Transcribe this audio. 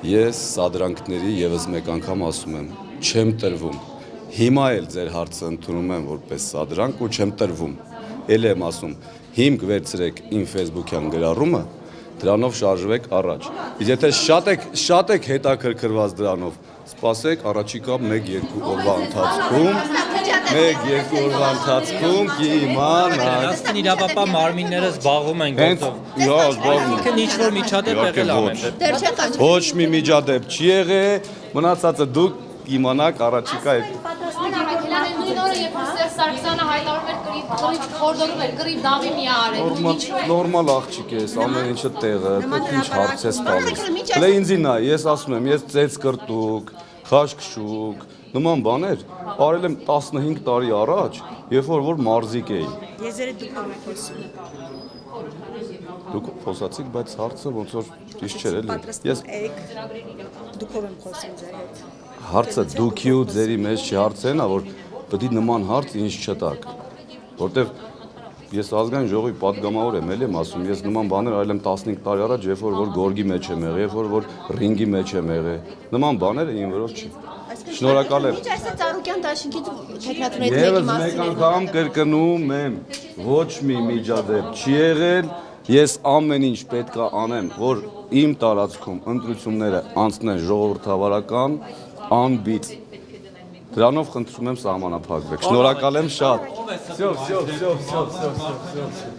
Ես սադրանքների եւս մեկ անգամ ասում եմ, չեմ տրվում։ Հիմա էլ ձեր հարցը ընդունում եմ որպես սադրանք ու չեմ տրվում։ Էլ եմ ասում, հիմք վերցրեք իմ Facebook-յան գրառումը, դրանով շարժվեք առաջ։ Իսկ եթե շատ եք հետաքրքրված դրանով, սպասեք առաջիկա 1-2 օրվա ընթացքում կիմանաք։ Աստին իրավապահ մարմինները զբաղվում են գործով։ Ինքն ինչ-որ միջադեպ եղել ամեն։ Ոչ մի միջադեպ չի եղել, մնացածը դուք կիմանաք առաջիկա հետ։ Սարգսյանը հայտարարում էր կռիվ խորդորում էր, կռիվ դավի մի արել։ Նորմալ աղջիկ ես, ամեն ինչը տեղը, ինչ հարց ես տալիս։ Հələ ինձի նայ, ես ասում եմ, ես ծեծ կրտուկ, խաշքշուկ, նման բաներ արել եմ 15 տարի առաջ, երբ որ մարզիկ էի։ Եզերը դուք եք խոսում։ Դուք խոսացիք, բայց հարցը ոնց որ ճիշտ չէր էլի։ Ես դուքով եմ խոսում ձեր հետ։ Հարցը դուքի ու ձերի մեջ չի հարցն է, որ պետք է նման հարց ինձ չտակ, որտեվ ես ազգային ժողովի պատգամավոր եմ, էլ եմ ասում, ես նման բաներ արել եմ 15 տարի առաջ, երբ որ գորգի մեջ եմ եղել, երբ որ ռինգի մեջ եմ եղել, նման բաները իմ վրով չի։ Շնորհակալ եմ։ Ինչ այսօր Ծառուկյան դաշինքից թեկնածուների մեկի Եվս մասին մեկ անգամ կրկնում եմ, ոչ մի միջադեպ չի եղել, ես ամեն ինչ պետք է անեմ, որ իմ տարածքում ընտրությունները անցնեն ժողովրդավարական, անբիծ։ Դրանով խնդրում եմ սահմանափակվեք։ Շնորհակալ եմ շատ։ Всё, всё, всё, всё, всё, всё, всё։